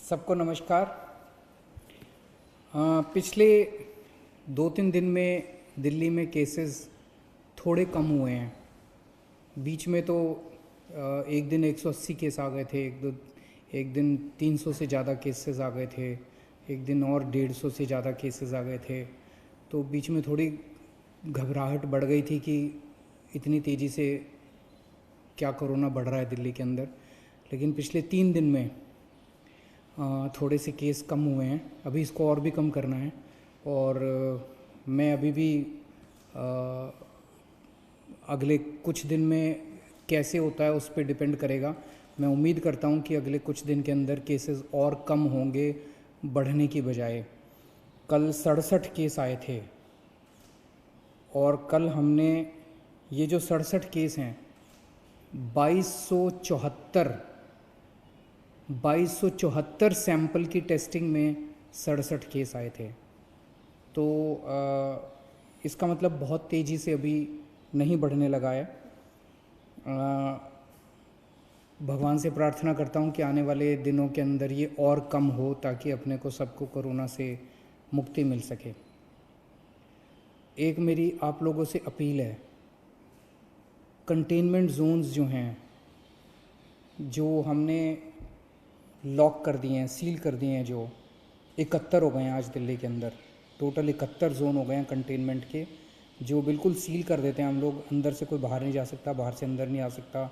सबको नमस्कार। पिछले 2-3 दिन में दिल्ली में केसेस थोड़े कम हुए हैं। बीच में तो एक दिन 180 केस आ गए थे, एक दिन 300 से ज़्यादा केसेस आ गए थे, एक दिन और 150 से ज़्यादा केसेस आ गए थे। तो बीच में थोड़ी घबराहट बढ़ गई थी कि इतनी तेज़ी से क्या कोरोना बढ़ रहा है दिल्ली के अंदर। लेकिन पिछले 3 दिन में थोड़े से केस कम हुए हैं। अभी इसको और भी कम करना है और मैं अभी भी अगले कुछ दिन में कैसे होता है उस पर डिपेंड करेगा। मैं उम्मीद करता हूँ कि अगले कुछ दिन के अंदर केसेस और कम होंगे बढ़ने की बजाय। कल 67 केस आए थे और कल हमने ये जो 67 केस हैं 2274 सैंपल की टेस्टिंग में 67 केस आए थे। तो इसका मतलब बहुत तेज़ी से अभी नहीं बढ़ने लगा है। भगवान से प्रार्थना करता हूँ कि आने वाले दिनों के अंदर ये और कम हो ताकि अपने को सबको कोरोना से मुक्ति मिल सके। एक मेरी आप लोगों से अपील है, कंटेनमेंट जोन्स जो हैं, जो हमने लॉक कर दिए हैं, सील कर दिए हैं, जो 71 हो गए हैं आज दिल्ली के अंदर। टोटल 71 जोन हो गए हैं कंटेनमेंट के, जो बिल्कुल सील कर देते हैं हम लोग। अंदर से कोई बाहर नहीं जा सकता, बाहर से अंदर नहीं आ सकता।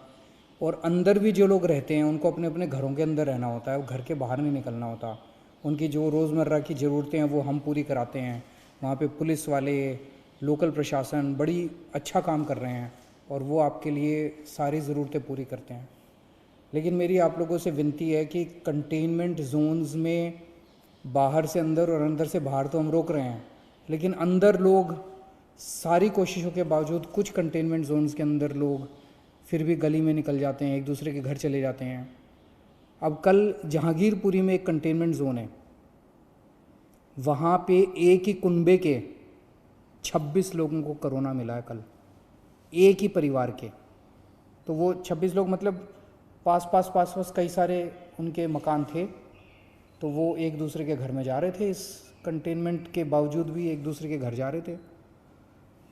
और अंदर भी जो लोग रहते हैं उनको अपने अपने घरों के अंदर रहना होता है, घर के बाहर नहीं निकलना होता। उनकी जो रोज़मर्रा की ज़रूरतें हैं वो हम पूरी कराते हैं। वहाँ पे पुलिस वाले, लोकल प्रशासन बड़ी अच्छा काम कर रहे हैं और वो आपके लिए सारी ज़रूरतें पूरी करते हैं। लेकिन मेरी आप लोगों से विनती है कि कंटेनमेंट जोन्स में बाहर से अंदर और अंदर से बाहर तो हम रोक रहे हैं, लेकिन अंदर लोग सारी कोशिशों के बावजूद कुछ कंटेनमेंट जोन्स के अंदर लोग फिर भी गली में निकल जाते हैं, एक दूसरे के घर चले जाते हैं। अब कल जहांगीरपुरी में एक कंटेनमेंट जोन है, वहाँ पे एक ही कुनबे के 26 लोगों को कोरोना मिला है कल, एक ही परिवार के। तो वो 26 लोग मतलब पास पास कई सारे उनके मकान थे, तो वो एक दूसरे के घर में जा रहे थे। इस कंटेनमेंट के बावजूद भी एक दूसरे के घर जा रहे थे।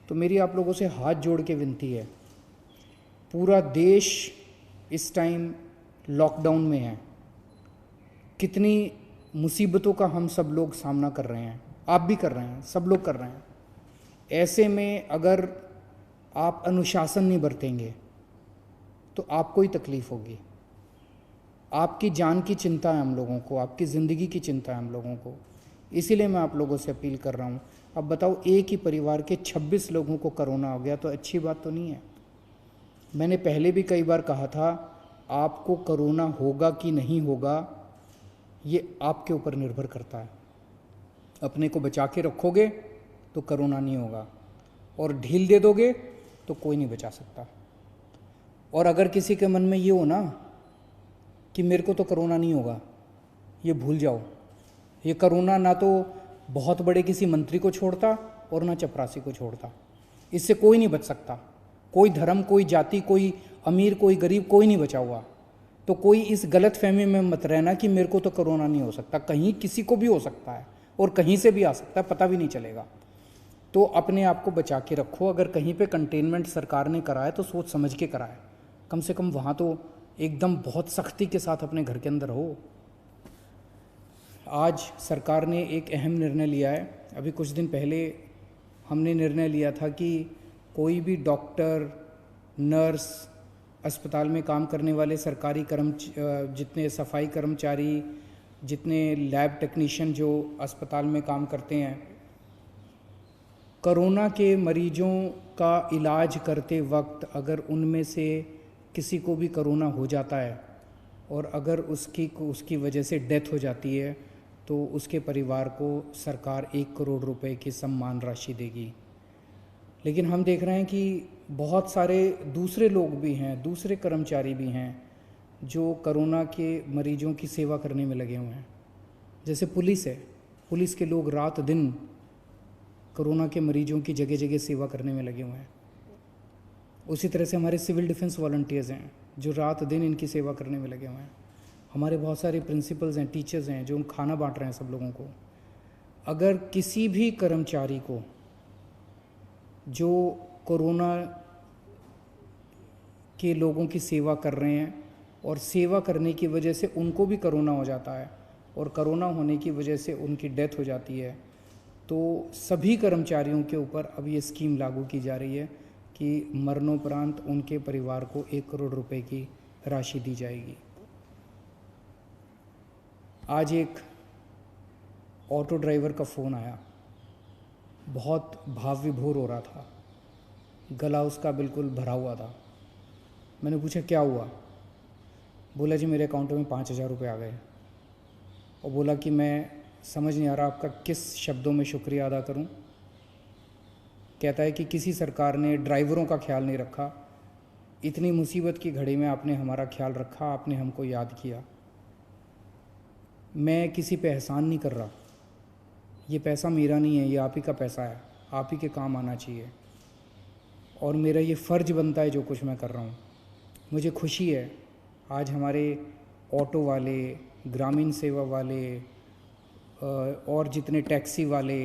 तो मेरी आप लोगों से हाथ जोड़ के विनती है, पूरा देश इस टाइम लॉकडाउन में है। कितनी मुसीबतों का हम सब लोग सामना कर रहे हैं, आप भी कर रहे हैं, सब लोग कर रहे हैं। ऐसे में अगर आप अनुशासन नहीं बरतेंगे तो आपको ही तकलीफ़ होगी। आपकी जान की चिंता है हम लोगों को, आपकी ज़िंदगी की चिंता है हम लोगों को। इसीलिए मैं आप लोगों से अपील कर रहा हूँ। अब बताओ, एक ही परिवार के 26 लोगों को कोरोना हो गया तो अच्छी बात तो नहीं है। मैंने पहले भी कई बार कहा था, आपको कोरोना होगा कि नहीं होगा ये आपके ऊपर निर्भर करता है। अपने को बचा के रखोगे तो कोरोना नहीं होगा, और ढील दे दोगे तो कोई नहीं बचा सकता। और अगर किसी के मन में ये हो ना कि मेरे को तो कोरोना नहीं होगा, ये भूल जाओ। ये कोरोना ना तो बहुत बड़े किसी मंत्री को छोड़ता और ना चपरासी को छोड़ता। इससे कोई नहीं बच सकता। कोई धर्म, कोई जाति, कोई अमीर, कोई गरीब, कोई नहीं बचा हुआ। तो कोई इस गलत फहमी में मत रहना कि मेरे को तो कोरोना नहीं हो सकता। कहीं किसी को भी हो सकता है और कहीं से भी आ सकता है, पता भी नहीं चलेगा। तो अपने आप को बचा के रखो। अगर कहीं पे कंटेनमेंट सरकार ने कराया तो सोच समझ के कराए, कम से कम वहाँ तो एकदम बहुत सख्ती के साथ अपने घर के अंदर हो। आज सरकार ने एक अहम निर्णय लिया है। अभी कुछ दिन पहले हमने निर्णय लिया था कि कोई भी डॉक्टर, नर्स, अस्पताल में काम करने वाले सरकारी जितने सफाई कर्मचारी, जितने लैब टेक्नीशियन जो अस्पताल में काम करते हैं, कोरोना के मरीजों का इलाज करते वक्त अगर उनमें से किसी को भी कोरोना हो जाता है और अगर उसकी वजह से डेथ हो जाती है तो उसके परिवार को सरकार 1 करोड़ रुपए की सम्मान राशि देगी। लेकिन हम देख रहे हैं कि बहुत सारे दूसरे लोग भी हैं, दूसरे कर्मचारी भी हैं जो कोरोना के मरीजों की सेवा करने में लगे हुए हैं। जैसे पुलिस है, पुलिस के लोग रात दिन कोरोना के मरीजों की जगह जगह सेवा करने में लगे हुए हैं। उसी तरह से हमारे सिविल डिफेंस वॉलंटियर्स हैं जो रात दिन इनकी सेवा करने में लगे हुए हैं। हमारे बहुत सारे प्रिंसिपल्स हैं, टीचर्स हैं जो खाना बांट रहे हैं सब लोगों को। अगर किसी भी कर्मचारी को जो कोरोना के लोगों की सेवा कर रहे हैं और सेवा करने की वजह से उनको भी कोरोना हो जाता है और कोरोना होने की वजह से उनकी डेथ हो जाती है, तो सभी कर्मचारियों के ऊपर अब ये स्कीम लागू की जा रही है कि मरणोपरांत उनके परिवार को 1 करोड़ रुपए की राशि दी जाएगी। आज एक ऑटो ड्राइवर का फ़ोन आया, बहुत भाव विभोर हो रहा था, गला उसका बिल्कुल भरा हुआ था। मैंने पूछा क्या हुआ? बोला जी मेरे अकाउंट में 5,000 रुपये आ गए। और बोला कि मैं समझ नहीं आ रहा आपका किस शब्दों में शुक्रिया अदा करूं। कहता है कि किसी सरकार ने ड्राइवरों का ख्याल नहीं रखा, इतनी मुसीबत की घड़ी में आपने हमारा ख्याल रखा, आपने हमको याद किया। मैं किसी पे एहसान नहीं कर रहा, ये पैसा मेरा नहीं है, ये आप ही का पैसा है, आप ही के काम आना चाहिए और मेरा ये फ़र्ज़ बनता है जो कुछ मैं कर रहा हूँ। मुझे खुशी है आज हमारे ऑटो वाले, ग्रामीण सेवा वाले और जितने टैक्सी वाले,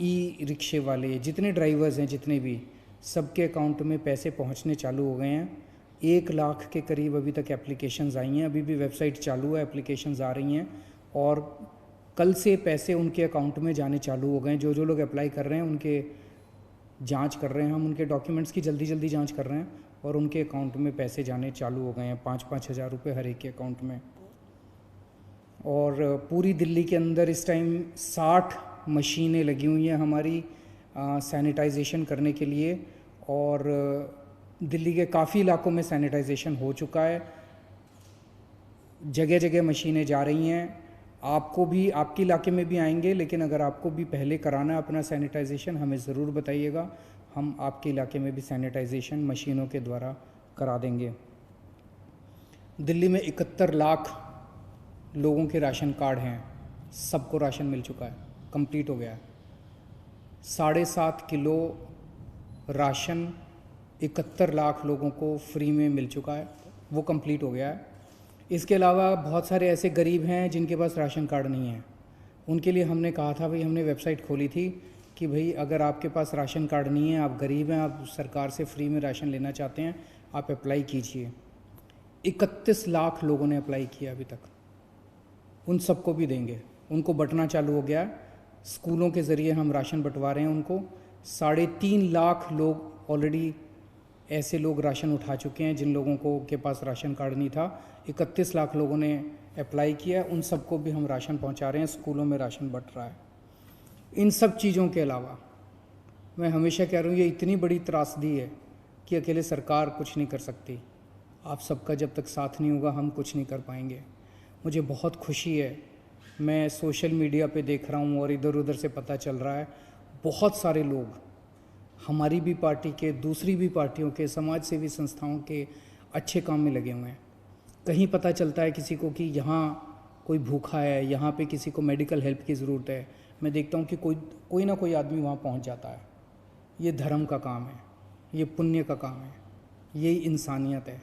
ई रिक्शे वाले, जितने ड्राइवर्स हैं, जितने भी, सबके अकाउंट में पैसे पहुंचने चालू हो गए हैं। 1 लाख के करीब अभी तक एप्लीकेशंस आई हैं, अभी भी वेबसाइट चालू है, एप्लीकेशंस आ रही हैं और कल से पैसे उनके अकाउंट में जाने चालू हो गए हैं। जो लोग अप्लाई कर रहे हैं उनके जांच कर रहे हैं, हम उनके डॉक्यूमेंट्स की जल्दी जांच कर रहे हैं और उनके अकाउंट में पैसे जाने चालू हो गए हैं, 5-5 हज़ार रुपये हर एक के अकाउंट में। और पूरी दिल्ली के अंदर इस टाइम 60 मशीनें लगी हुई हैं हमारी सैनिटाइजेशन करने के लिए और दिल्ली के काफ़ी इलाकों में सैनिटाइजेशन हो चुका है। जगह जगह मशीनें जा रही हैं, आपको भी, आपके इलाके में भी आएंगे, लेकिन अगर आपको भी पहले कराना है अपना सैनिटाइजेशन हमें ज़रूर बताइएगा, हम आपके इलाके में भी सैनिटाइजेशन मशीनों के द्वारा करा देंगे। दिल्ली में 71 लाख लोगों के राशन कार्ड हैं, सबको राशन मिल चुका है, कंप्लीट हो गया है। 7.5 किलो राशन 71 लाख लोगों को फ्री में मिल चुका है, वो कंप्लीट हो गया है। इसके अलावा बहुत सारे ऐसे गरीब हैं जिनके पास राशन कार्ड नहीं है, उनके लिए हमने कहा था भाई, हमने वेबसाइट खोली थी कि भाई अगर आपके पास राशन कार्ड नहीं है, आप गरीब हैं, आप सरकार से फ्री में राशन लेना चाहते हैं, आप अप्लाई कीजिए। 31 लाख लोगों ने अप्लाई किया अभी तक, उन सबको भी देंगे। उनको बंटना चालू हो गया है, स्कूलों के ज़रिए हम राशन बंटवा रहे हैं उनको। 3.5 लाख लोग ऑलरेडी ऐसे लोग राशन उठा चुके हैं जिन लोगों को के पास राशन कार्ड नहीं था। 31 लाख लोगों ने अप्लाई किया है, उन सबको भी हम राशन पहुंचा रहे हैं, स्कूलों में राशन बंट रहा है। इन सब चीज़ों के अलावा मैं हमेशा कह रहा हूँ, ये इतनी बड़ी त्रासदी है कि अकेले सरकार कुछ नहीं कर सकती। आप सबका जब तक साथ नहीं होगा हम कुछ नहीं कर पाएंगे। मुझे बहुत खुशी है, मैं सोशल मीडिया पे देख रहा हूँ और इधर उधर से पता चल रहा है, बहुत सारे लोग हमारी भी पार्टी के, दूसरी भी पार्टियों के, समाज सेवी संस्थाओं के अच्छे काम में लगे हुए हैं। कहीं पता चलता है किसी को कि यहाँ कोई भूखा है, यहाँ पे किसी को मेडिकल हेल्प की ज़रूरत है, मैं देखता हूँ कि कोई ना कोई आदमी वहाँ पहुँच जाता है। ये धर्म का काम है, ये पुण्य का काम है, यही इंसानियत है,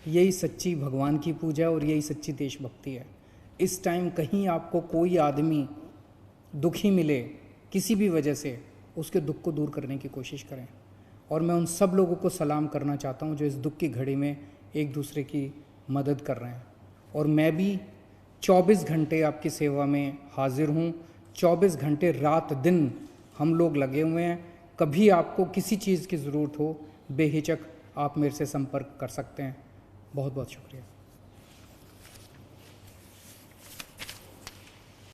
यही सच्ची भगवान की पूजा और यही सच्ची देशभक्ति है। इस टाइम कहीं आपको कोई आदमी दुखी मिले किसी भी वजह से, उसके दुख को दूर करने की कोशिश करें। और मैं उन सब लोगों को सलाम करना चाहता हूँ जो इस दुख की घड़ी में एक दूसरे की मदद कर रहे हैं। और मैं भी 24 घंटे आपकी सेवा में हाजिर हूँ, 24 घंटे रात दिन हम लोग लगे हुए हैं। कभी आपको किसी चीज़ की ज़रूरत हो, बेहिचक आप मेरे से संपर्क कर सकते हैं। बहुत बहुत शुक्रिया।